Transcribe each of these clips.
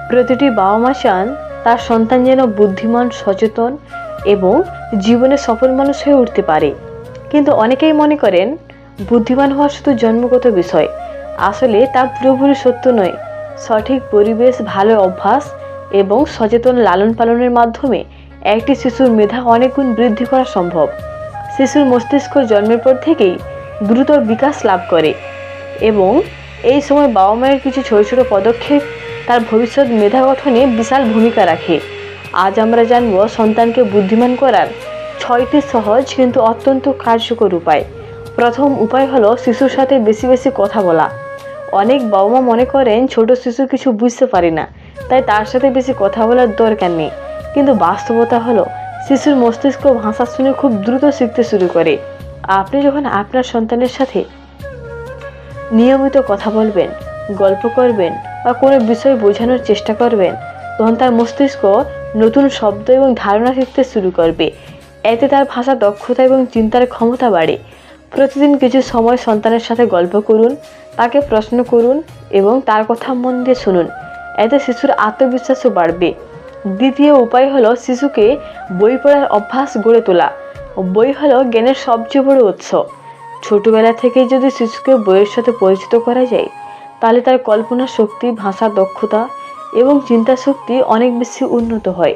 প্রতিটি বাবা মা চান তার সন্তান যেন বুদ্ধিমান, সচেতন এবং জীবনে সফল মানুষ হয়ে উঠতে পারে। কিন্তু অনেকেই মনে করেন বুদ্ধিমান হওয়া শুধু জন্মগত বিষয়। আসলে তা পুরোপুরি সত্য নয়। সঠিক পরিবেশ, ভালো অভ্যাস এবং সচেতন লালন পালনের মাধ্যমে একটি শিশুর মেধা অনেক গুণ বৃদ্ধি করা সম্ভব। শিশুর মস্তিষ্ক জন্মের পর থেকেই দ্রুত বিকাশ লাভ করে এবং এই সময় বাবা মায়ের কিছু ছোট ছোট পদক্ষেপ তার ভবিষ্যৎ মেধা গঠনে বিশাল ভূমিকা রাখে। আজ আমরা জানব সন্তানকে বুদ্ধিমান করার 6টি সহজ কিন্তু অত্যন্ত কার্যকর উপায়। প্রথম উপায় হলো শিশুর সাথে বেশি বেশি কথা বলা। অনেক বাবা মা মনে করেন ছোট শিশু কিছু বুঝতে পারে না, তাই তার সাথে বেশি কথা বলার দরকার নেই। কিন্তু বাস্তবতা হলো শিশুর মস্তিষ্ক ভাষা শুনে খুব দ্রুত শিখতে শুরু করে। আপনি যখন আপনার সন্তানের সাথে নিয়মিত কথা বলবেন, গল্প করবেন বা কোনো বিষয় বোঝানোর চেষ্টা করবেন, তখন তার মস্তিষ্ক নতুন শব্দ এবং ধারণা শিখতে শুরু করবে। এতে তার ভাষা দক্ষতা এবং চিন্তার ক্ষমতা বাড়ে। প্রতিদিন কিছু সময় সন্তানের সাথে গল্প করুন, তাকে প্রশ্ন করুন এবং তার কথা মন দিয়ে শুনুন। এতে শিশুর আত্মবিশ্বাসও বাড়বে। দ্বিতীয় উপায় হলো শিশুকে বই পড়ার অভ্যাস গড়ে তোলা। বই হলো জ্ঞানের সবচেয়ে বড় উৎস। ছোটবেলা থেকেই যদি শিশুকে বইয়ের সাথে পরিচিত করা যায়, তাহলে তার কল্পনা শক্তি, ভাষার দক্ষতা এবং চিন্তা শক্তি অনেক বেশি উন্নত হয়।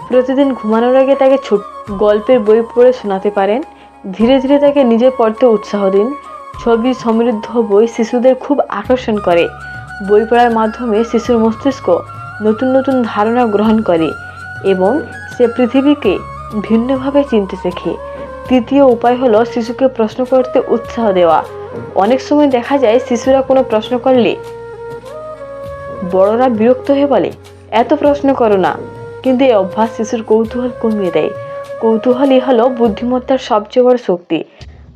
প্রতিদিন ঘুমানোর আগে তাকে ছোট গল্পের বই পড়ে শোনাতে পারেন। ধীরে ধীরে তাকে নিজে পড়তে উৎসাহ দিন। ছবি সমৃদ্ধ বই শিশুদের খুব আকর্ষণ করে। বই পড়ার মাধ্যমে শিশুর মস্তিষ্ক নতুন নতুন ধারণা গ্রহণ করে এবং সে পৃথিবীকে ভিন্নভাবে চিনতে শেখে। তৃতীয় উপায় হলো শিশুকে প্রশ্ন করতে উৎসাহ দেওয়া। অনেক সময় দেখা যায় শিশুরা কোনো প্রশ্ন করলে বড়রা বিরক্ত হয়ে বলে, এত প্রশ্ন করো না। কিন্তু এই অভ্যাস শিশুর কৌতূহল কমিয়ে দেয়। কৌতূহলই হলো বুদ্ধিমত্তার সবচেয়ে বড় শক্তি।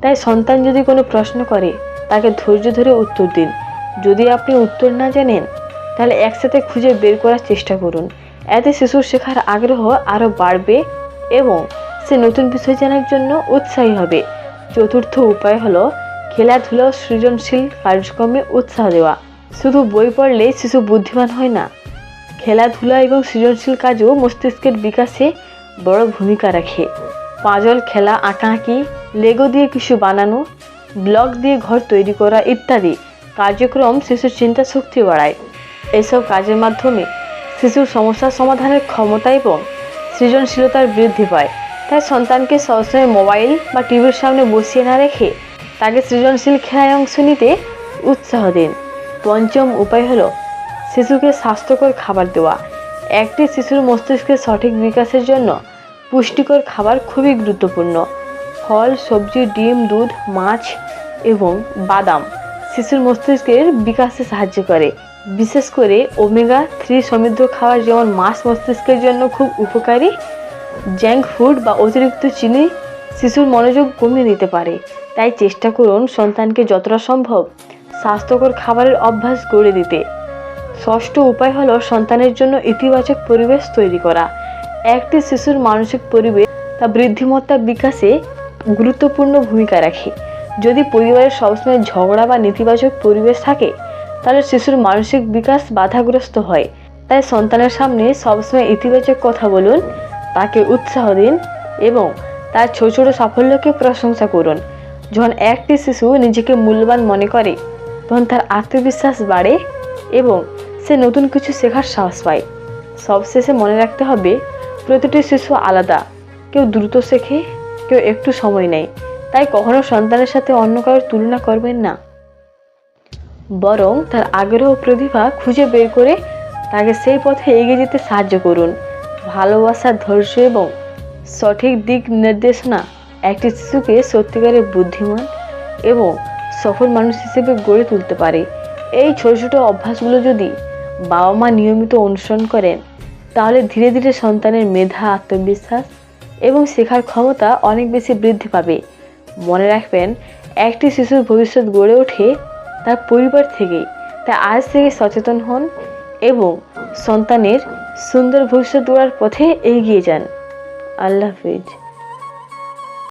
তাই সন্তান যদি কোনো প্রশ্ন করে, তাকে ধৈর্য ধরে উত্তর দিন। যদি আপনি উত্তর না জানেন, তাহলে একসাথে খুঁজে বের করার চেষ্টা করুন। এতে শিশুর শেখার আগ্রহ আরও বাড়বে এবং সে নতুন বিষয় জানার জন্য উৎসাহী হবে। চতুর্থ উপায় হলো খেলাধুলা ও সৃজনশীল কার্যক্রমে উৎসাহ দেওয়া। শুধু বই পড়লেই শিশু বুদ্ধিমান হয় না। খেলাধুলা এবং সৃজনশীল কাজও মস্তিষ্কের বিকাশে বড় ভূমিকা রাখে। পাজল খেলা, আঁকাআঁকি, লেগো দিয়ে কিছু বানানো, ব্লক দিয়ে ঘর তৈরি করা ইত্যাদি কার্যক্রম শিশুর চিন্তা শক্তি বাড়ায়। এসব কাজের মাধ্যমে শিশুর সমস্যা সমাধানের ক্ষমতা এবং সৃজনশীলতার বৃদ্ধি পায়। তাই সন্তানকে সবসময় মোবাইল বা টিভির সামনে বসিয়ে না রেখে তাকে সৃজনশীল খেলায় অংশ নিতে উৎসাহ দিন। পঞ্চম উপায় হলো শিশুকে স্বাস্থ্যকর খাবার দেওয়া। একটি শিশুর মস্তিষ্কের সঠিক বিকাশের জন্য পুষ্টিকর খাবার খুবই গুরুত্বপূর্ণ। ফল, সবজি, ডিম, দুধ, মাছ এবং বাদাম শিশুর মস্তিষ্কের বিকাশে সাহায্য করে। বিশেষ করে ওমেগা 3 সমৃদ্ধ খাবার যেমন মাছ মস্তিষ্কের জন্য খুব উপকারী। জাঙ্ক ফুড বা অতিরিক্ত চিনি শিশুর মনোযোগ কমিয়ে দিতে পারে। তাই চেষ্টা করুন সন্তানকে যতটা সম্ভব স্বাস্থ্যকর খাবারের অভ্যাস গড়ে দিতে। ষষ্ঠ উপায় হলো সন্তানের জন্য ইতিবাচক পরিবেশ তৈরি করা। একটি শিশুর মানসিক পরিবেশ তা বৃদ্ধিমত্তা বিকাশে গুরুত্বপূর্ণ ভূমিকা রাখে। যদি পরিবারের সবসময় ঝগড়া বা নেতিবাচক পরিবেশ থাকে, তাহলে শিশুর মানসিক বিকাশ বাধাগ্রস্ত হয়। তাই সন্তানের সামনে সবসময় ইতিবাচক কথা বলুন, তাকে উৎসাহ দিন এবং তার ছোট ছোট সাফল্যকে প্রশংসা করুন। যখন একটি শিশু নিজেকে মূল্যবান মনে করে, তখন তার আত্মবিশ্বাস বাড়ে এবং সে নতুন কিছু শেখার সাহস পায়। সবশেষে মনে রাখতে হবে, প্রতিটি শিশু আলাদা। কেউ দ্রুত শেখে, কেউ একটু সময় নেয়। তাই কখনো সন্তানের সাথে অন্য কারোর তুলনা করবেন না, বরং তার আগ্রহ প্রতিভা খুঁজে বের করে তাকে সেই পথে এগিয়ে যেতে সাহায্য করুন। ভালোবাসা, ধৈর্য এবং সঠিক দিক নির্দেশনা একটি শিশুকে সত্যিকারের বুদ্ধিমান এবং সফল মানুষ হিসেবে গড়ে তুলতে পারে। এই ছোট ছোট অভ্যাসগুলো যদি বাবা মা নিয়মিত অনুসরণ করেন, তাহলে ধীরে ধীরে সন্তানের মেধা, আত্মবিশ্বাস এবং শেখার ক্ষমতা অনেক বেশি বৃদ্ধি পাবে। মনে রাখবেন, একটি শিশুর ভবিষ্যৎ গড়ে ওঠে তার পরিবার থেকেই। তাই আজ থেকে সচেতন হন এবং সন্তানের সুন্দর ভবিষ্যৎ গড়ার পথে এগিয়ে যান। আল্লাহ হাফেজ।